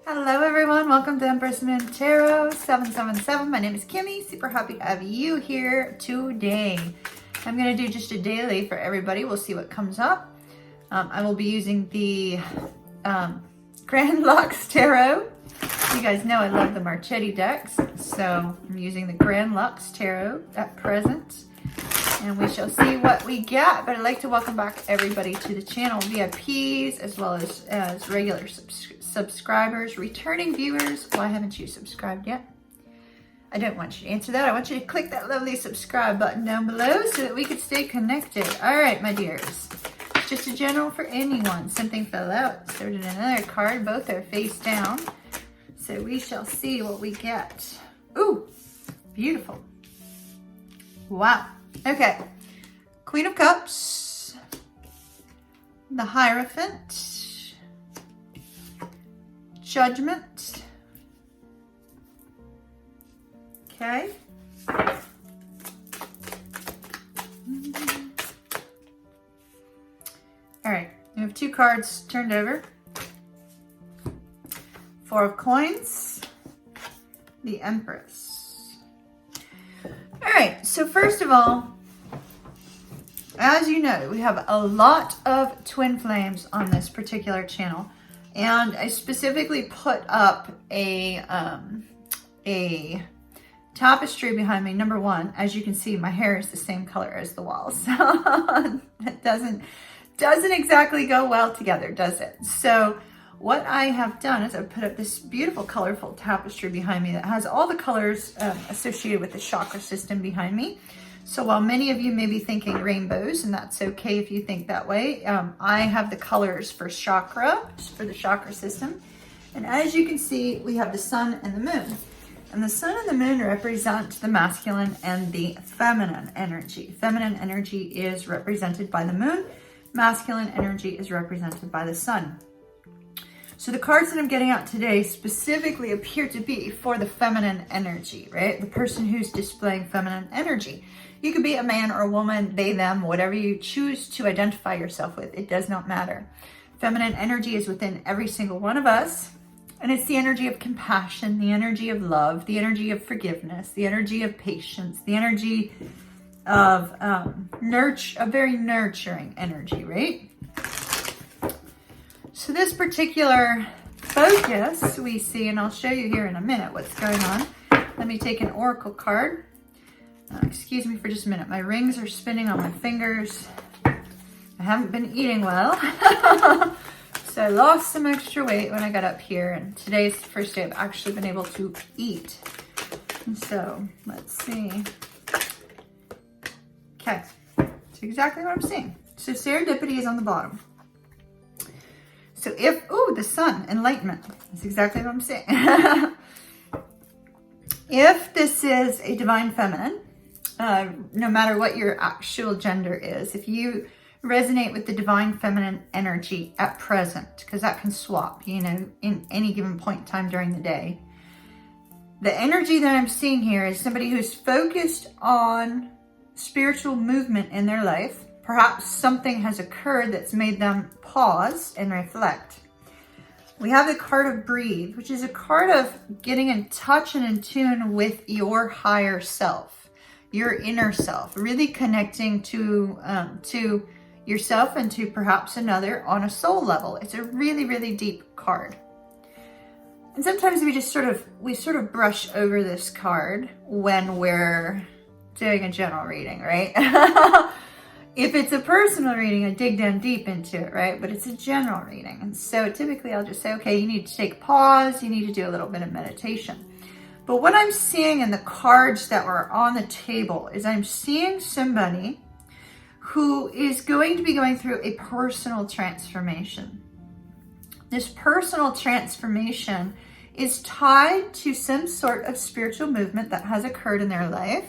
Hello everyone, welcome to Empress Moon Tarot 777. My name is Kimmy, super happy to have you here today. I'm going to do just a daily for everybody. We'll see what comes up. I will be using the Grand Lux Tarot. You guys know I love the Marchetti decks, so I'm using the Grand Lux Tarot at present. And we shall see what we get. But I'd like to welcome back everybody to the channel, VIPs as well as regular subscribers, returning viewers. Why haven't you subscribed yet? I don't want you to answer that. I want you to click that lovely subscribe button down below so that we can stay connected. All right, my dears. Just a general for anyone. Something fell out. Inserted another card. Both are face down. So we shall see what we get. Ooh, beautiful. Wow. Okay. Queen of Cups. The Hierophant. Judgment. Okay. All right, we have two cards turned over. Four of Coins, the Empress. All right, so first of all, as you know, we have a lot of twin flames on this particular channel. And I specifically put up a tapestry behind me. Number one, as you can see, my hair is the same color as the walls. That doesn't exactly go well together, does it? So what I have done is I've put up this beautiful, colorful tapestry behind me that has all the colors associated with the chakra system behind me. So while many of you may be thinking rainbows, and that's okay if you think that way, I have the colors for chakra, for the chakra system. And as you can see, we have the sun and the moon. And the sun and the moon represent the masculine and the feminine energy. Feminine energy is represented by the moon. Masculine energy is represented by the sun. So the cards that I'm getting out today specifically appear to be for the feminine energy, right? The person who's displaying feminine energy. You could be a man or a woman, they, them, whatever you choose to identify yourself with. It does not matter. Feminine energy is within every single one of us. And it's the energy of compassion, the energy of love, the energy of forgiveness, the energy of patience, the energy of a very nurturing energy, right? So this particular focus we see, and I'll show you here in a minute what's going on. Let me take an oracle card. Excuse me for just a minute. My rings are spinning on my fingers. I haven't been eating well. So I lost some extra weight when I got up here, and today's the first day I've actually been able to eat. And so let's see. Okay, that's exactly what I'm seeing. So serendipity is on the bottom. So if, ooh, the sun, enlightenment. That's exactly what I'm saying. If this is a divine feminine, no matter what your actual gender is, if you resonate with the divine feminine energy at present, because that can swap, you know, in any given point in time during the day. The energy that I'm seeing here is somebody who's focused on spiritual movement in their life. Perhaps something has occurred that's made them pause and reflect. We have the card of Breathe, which is a card of getting in touch and in tune with your higher self, your inner self, really connecting to yourself and to perhaps another on a soul level. It's a really, really deep card. And sometimes we sort of brush over this card when we're doing a general reading, right? If it's a personal reading, I dig down deep into it, right? But it's a general reading. And so typically I'll just say, okay, you need to take a pause. You need to do a little bit of meditation. But what I'm seeing in the cards that were on the table is I'm seeing somebody who is going to be going through a personal transformation. This personal transformation is tied to some sort of spiritual movement that has occurred in their life.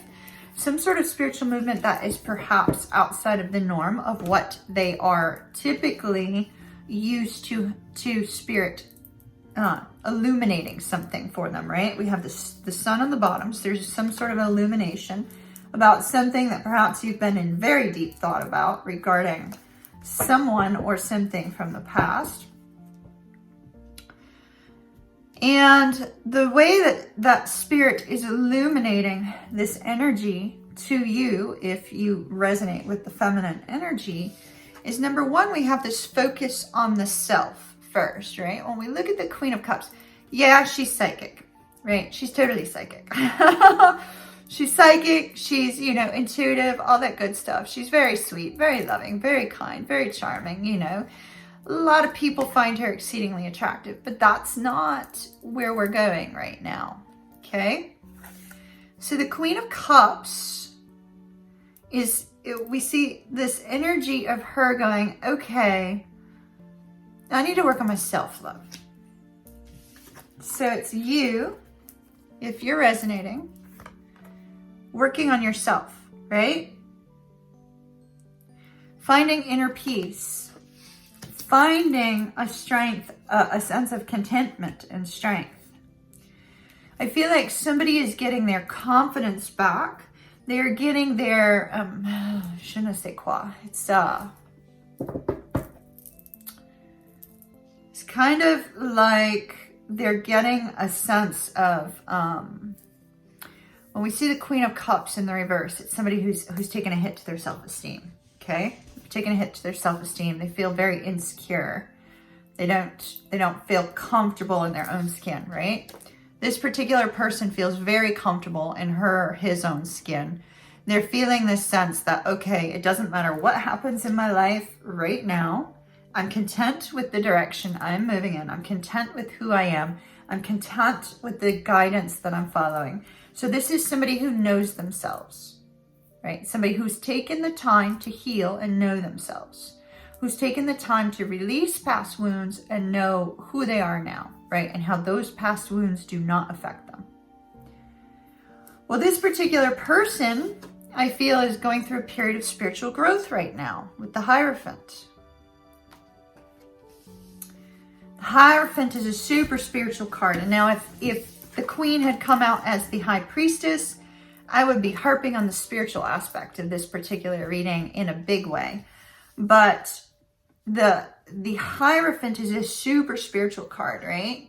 Some sort of spiritual movement that is perhaps outside of the norm of what they are typically used to spirit illuminating something for them, right? We have the sun on the bottom, so there's some sort of illumination about something that perhaps you've been in very deep thought about regarding someone or something from the past. And the way that that spirit is illuminating this energy to you, if you resonate with the feminine energy, is number one, we have this focus on the self first, right? When we look at the Queen of Cups, yeah, she's psychic, right? She's totally psychic. She's psychic, she's, you know, intuitive, all that good stuff. She's very sweet, very loving, very kind, very charming, you know. A lot of people find her exceedingly attractive, but that's not where we're going right now, okay? So the Queen of Cups is, we see this energy of her going, okay, I need to work on my self-love. So it's you, if you're resonating, working on yourself, right? Finding inner peace, finding a strength, a sense of contentment and strength. I feel like somebody is getting their confidence back. They're getting their, je ne sais quoi. It's kind of like they're getting a sense of, when we see the Queen of Cups in the reverse, it's somebody who's taken a hit to their self-esteem, okay? Taken a hit to their self-esteem. They feel very insecure. They don't feel comfortable in their own skin, right? This particular person feels very comfortable in his own skin. They're feeling this sense that, okay, it doesn't matter what happens in my life right now. I'm content with the direction I'm moving in. I'm content with who I am. I'm content with the guidance that I'm following. So this is somebody who knows themselves, right? Somebody who's taken the time to heal and know themselves, who's taken the time to release past wounds and know who they are now, right? And how those past wounds do not affect them. Well, this particular person, I feel, is going through a period of spiritual growth right now with the Hierophant. The Hierophant is a super spiritual card. And now if the Queen had come out as the High Priestess, I would be harping on the spiritual aspect of this particular reading in a big way. But the Hierophant is a super spiritual card, right?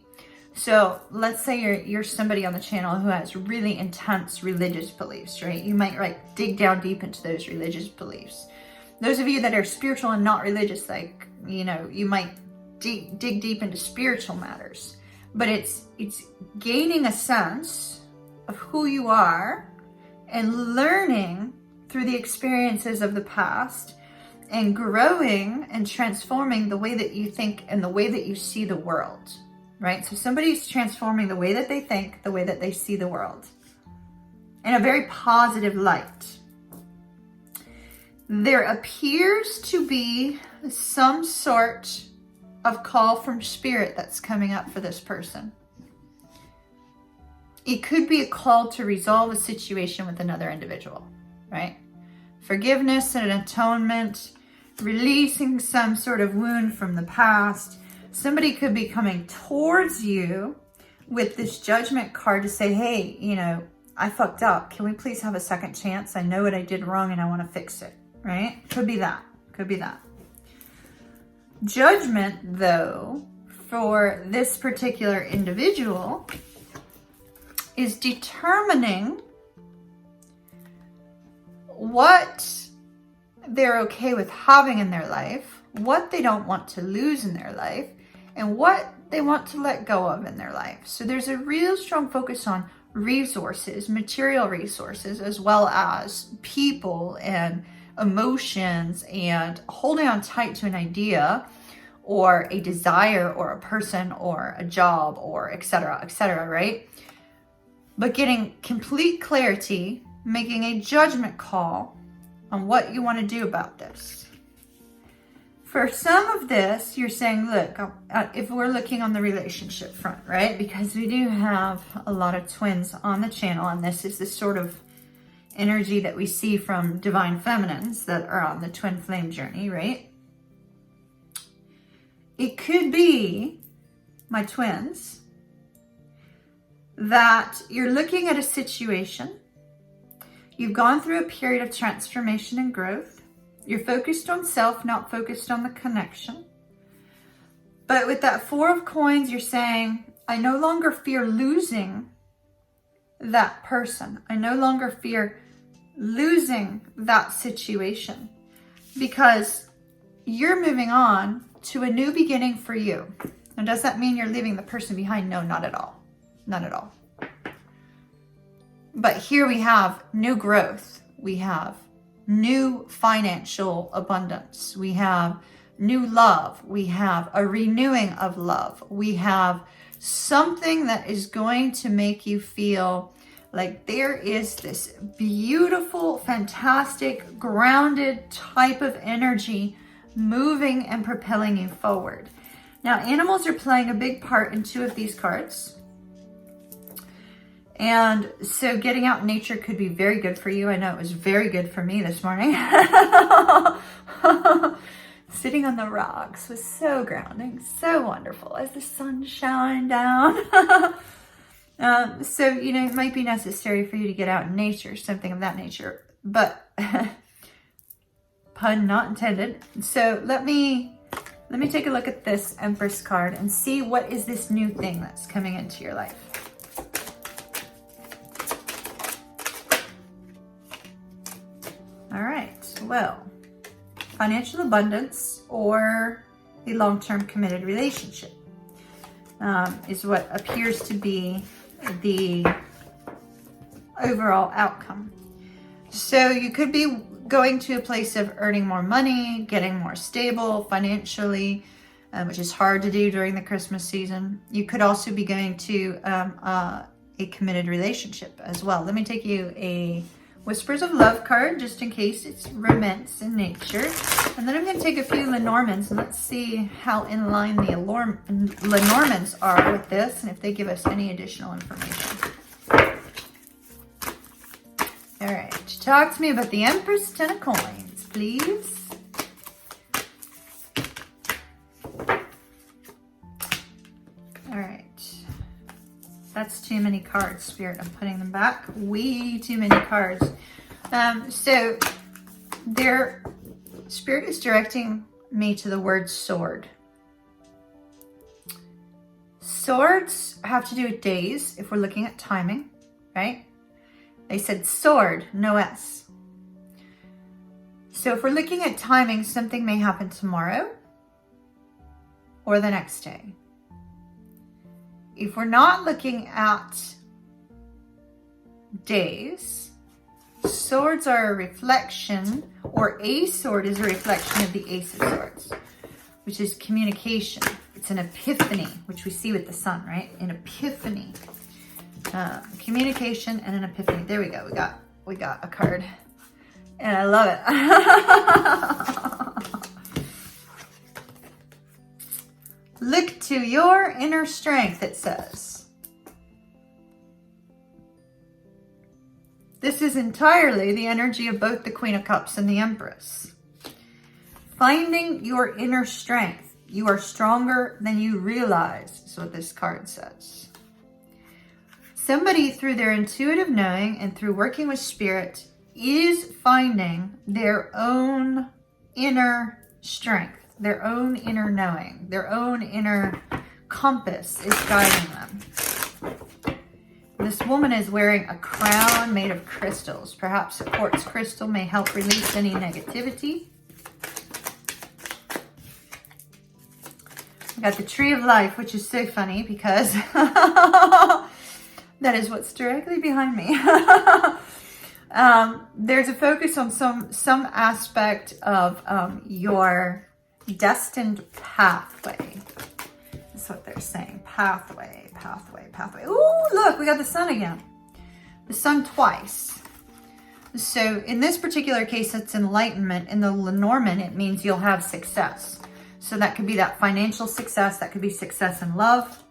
So let's say you're somebody on the channel who has really intense religious beliefs, right? You might like dig down deep into those religious beliefs. Those of you that are spiritual and not religious, like, you know, you might dig deep into spiritual matters. But it's gaining a sense of who you are and learning through the experiences of the past and growing and transforming the way that you think and the way that you see the world, right? So somebody's transforming the way that they think, the way that they see the world in a very positive light. There appears to be some sort of call from spirit that's coming up for this person. It could be a call to resolve a situation with another individual, right? Forgiveness and atonement, releasing some sort of wound from the past. Somebody could be coming towards you with this Judgment card to say, hey, you know, I fucked up. Can we please have a second chance? I know what I did wrong and I want to fix it, right? Could be that. Could be that. Judgment, though, for this particular individual is determining what they're okay with having in their life, what they don't want to lose in their life, and what they want to let go of in their life. So there's a real strong focus on resources, material resources, as well as people and emotions and holding on tight to an idea or a desire or a person or a job or etc., right? But getting complete clarity, making a judgment call on what you want to do about this. For some of this, you're saying, look, if we're looking on the relationship front, right? Because we do have a lot of twins on the channel, and this is the sort of energy that we see from divine feminines that are on the twin flame journey, right? It could be, my twins, that you're looking at a situation, you've gone through a period of transformation and growth, you're focused on self, not focused on the connection. But with that Four of Coins, you're saying, I no longer fear losing that person. I no longer fear losing that situation, because you're moving on to a new beginning for you. And does that mean you're leaving the person behind? No, not at all. Not at all. But here we have new growth. We have new financial abundance. We have new love. We have a renewing of love. We have something that is going to make you feel like there is this beautiful, fantastic, grounded type of energy moving and propelling you forward. Now, animals are playing a big part in 2 of these cards. And so getting out in nature could be very good for you. I know it was very good for me this morning. Sitting on the rocks was so grounding, so wonderful as the sun shined down. So, you know, it might be necessary for you to get out in nature, something of that nature, but pun not intended. So let me take a look at this Empress card and see what is this new thing that's coming into your life. All right, well, financial abundance or a long-term committed relationship is what appears to be the overall outcome. So you could be going to a place of earning more money, getting more stable financially, which is hard to do during the Christmas season. You could also be going to a committed relationship as well. Let me take you a Whispers of Love card, just in case it's romance in nature. And then I'm going to take a few Lenormands and let's see how in line the Lenormands are with this and if they give us any additional information. All right, talk to me about the Empress 10 of Coins, please. All right. That's too many cards, Spirit. I'm putting them back. Way too many cards. So their Spirit is directing me to the word sword. Swords have to do with days if we're looking at timing, right? They said sword, no S. So if we're looking at timing, something may happen tomorrow or the next day. If we're not looking at days, swords are a reflection, or a sword is a reflection of the Ace of Swords, which is communication. It's an epiphany, which we see with the sun, right? An epiphany. Communication and an epiphany. There we go. We got a card. And I love it. Look to your inner strength, it says. This is entirely the energy of both the Queen of Cups and the Empress. Finding your inner strength. You are stronger than you realize, is what this card says. Somebody, through their intuitive knowing and through working with Spirit, is finding their own inner strength. Their own inner knowing, their own inner compass is guiding them. This woman is wearing a crown made of crystals. Perhaps a quartz crystal may help release any negativity. We got the Tree of Life, which is so funny because that is what's directly behind me. There's a focus on some aspect of your destined pathway. That's what they're saying. Pathway. Ooh, look, we got the sun again. The sun twice. So in this particular case, it's enlightenment. In the Lenormand, it means you'll have success. So that could be that financial success. That could be success in love.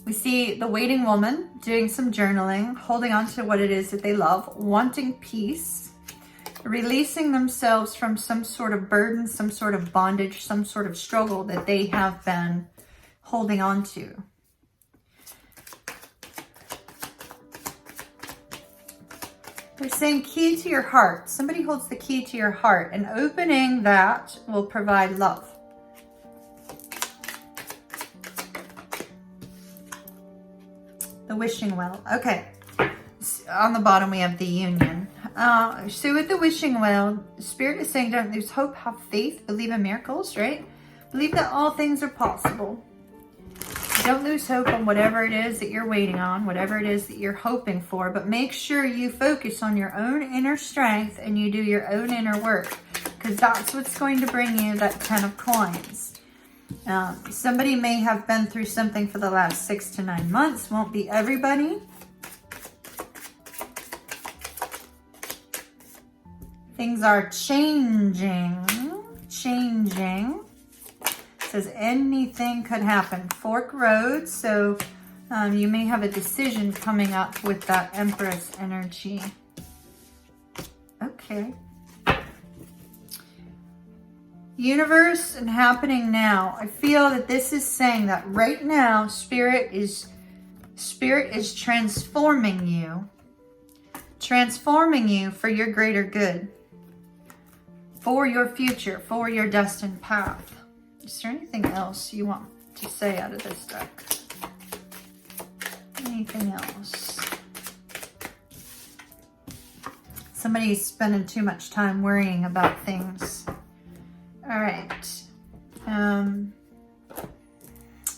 We see the waiting woman doing some journaling, holding on to what it is that they love, wanting peace, releasing themselves from some sort of burden, some sort of bondage, some sort of struggle that they have been holding on to. They're saying key to your heart. Somebody holds the key to your heart, and opening that will provide love. wishing well. Okay. On the bottom, we have the union. So with the wishing well, Spirit is saying don't lose hope, have faith, believe in miracles, right? Believe that all things are possible. Don't lose hope on whatever it is that you're waiting on, whatever it is that you're hoping for, but make sure you focus on your own inner strength and you do your own inner work, because that's what's going to bring you that 10 of coins. Somebody may have been through something for the last 6 to 9 months. Won't be everybody. Things are changing. Says anything could happen. Fork roads. So you may have a decision coming up with that Empress energy. Okay. Universe and happening now. I feel that this is saying that right now Spirit is transforming you for your greater good, for your future, for your destined path. Is there anything else you want to say out of this deck? Anything else? Somebody's spending too much time worrying about things. All right.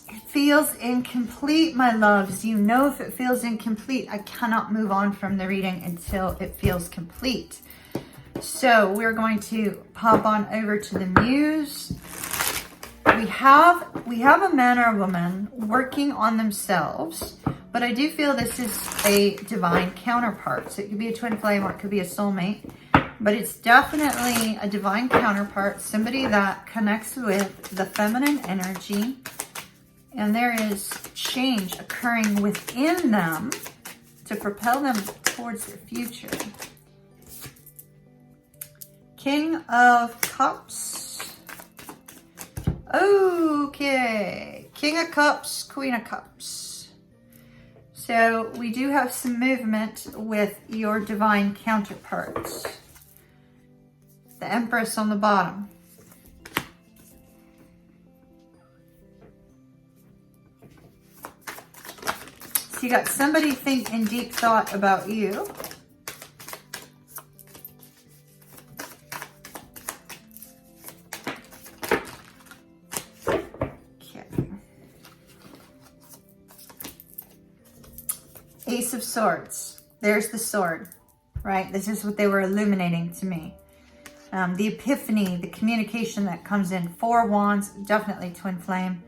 It feels incomplete, my loves. You know, if it feels incomplete, I cannot move on from the reading until it feels complete. So we're going to pop on over to the Muse. We have a man or a woman working on themselves, but I do feel this is a divine counterpart. So it could be a twin flame or it could be a soulmate, but it's definitely a divine counterpart, somebody that connects with the feminine energy, and there is change occurring within them to propel them towards their future. King of Cups. Okay, King of Cups, Queen of Cups. So we do have some movement with your divine counterparts. The Empress on the bottom. So you got somebody in deep thought about you. Ace of Swords. There's the sword, right? This is what they were illuminating to me. The epiphany, the communication that comes in. 4 Wands, definitely twin flame.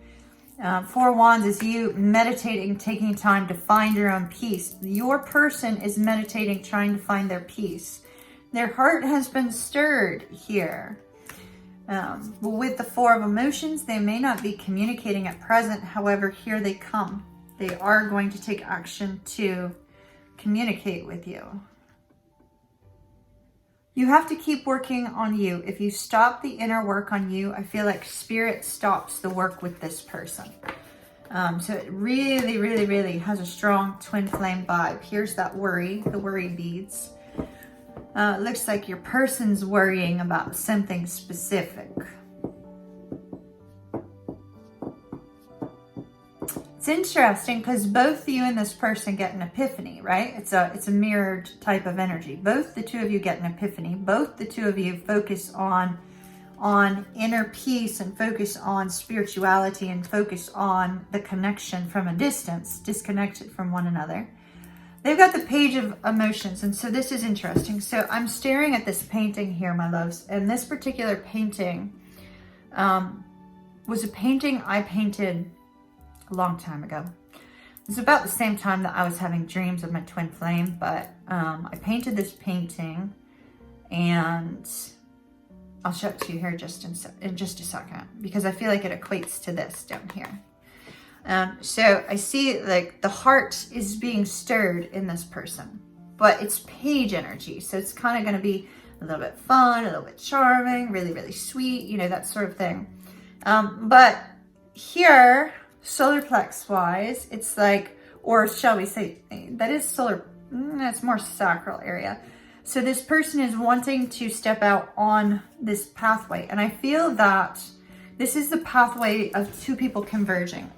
4 Wands is you meditating, taking time to find your own peace. Your person is meditating, trying to find their peace. Their heart has been stirred here. With the 4 of emotions, they may not be communicating at present. However, here they come. They are going to take action to communicate with you. You have to keep working on you. If you stop the inner work on you, I feel like Spirit stops the work with this person. So it really, really, really has a strong twin flame vibe. Here's that worry, the worry beads. It looks like your person's worrying about something specific. It's interesting because both you and this person get an epiphany, right? It's a mirrored type of energy. Both the two of you get an epiphany. Both the two of you focus on inner peace and focus on spirituality and focus on the connection from a distance, disconnected from one another. They've got the Page of Emotions, and so this is interesting. So I'm staring at this painting here, my loves, and this particular painting was a painting I painted a long time ago. It was about the same time that I was having dreams of my twin flame, but I painted this painting, and I'll show it to you here in just a second, because I feel like it equates to this down here. So I see like the heart is being stirred in this person, but it's page energy. So it's kind of going to be a little bit fun, a little bit charming, really, really sweet, you know, that sort of thing. But here, solar plex wise, it's like, or shall we say, that is solar, that's more sacral area. So this person is wanting to step out on this pathway. And I feel that This is the pathway of two people converging.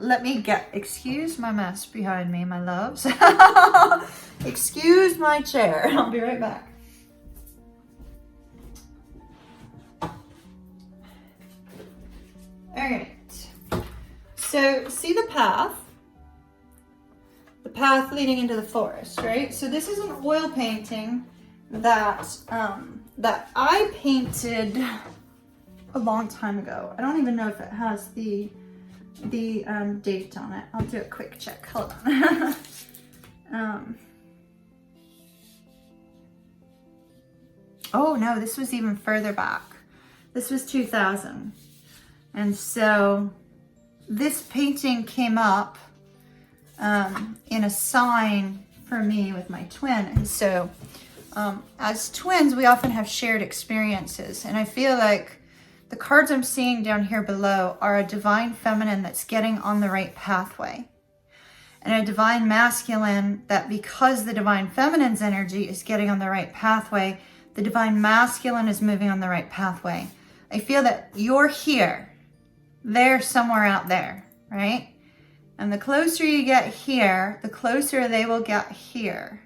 Excuse my mess behind me, my loves. Excuse my chair. I'll be right back. All right. So see the path leading into the forest, right? So this is an oil painting that that I painted a long time ago. I don't even know if it has the date on it. I'll do a quick check. Hold on. Oh no, this was even further back. This was 2000. And so this painting came up in a sign for me with my twin. And so as twins, we often have shared experiences. And I feel like the cards I'm seeing down here below are a divine feminine that's getting on the right pathway. And a divine masculine that, because the divine feminine's energy is getting on the right pathway, the divine masculine is moving on the right pathway. I feel that you're here. They're somewhere out there, right? And the closer you get here, the closer they will get here.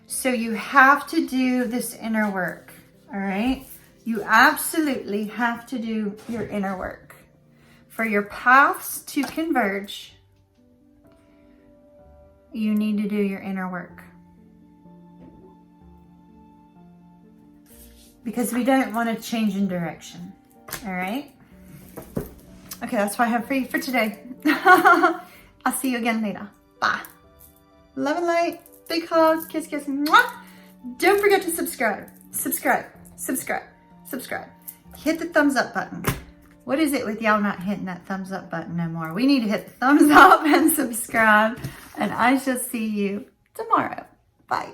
So you have to do this inner work, all right? You absolutely have to do your inner work. For your paths to converge, you need to do your inner work. Because we don't want to change in direction, all right? Okay, that's what I have for you for today. I'll see you again later. Bye. Love and light. Big hugs. Kiss, kiss. Mwah. Don't forget to subscribe. Subscribe. Subscribe. Subscribe. Hit the thumbs up button. What is it with y'all not hitting that thumbs up button no more? We need to hit the thumbs up and subscribe. And I shall see you tomorrow. Bye.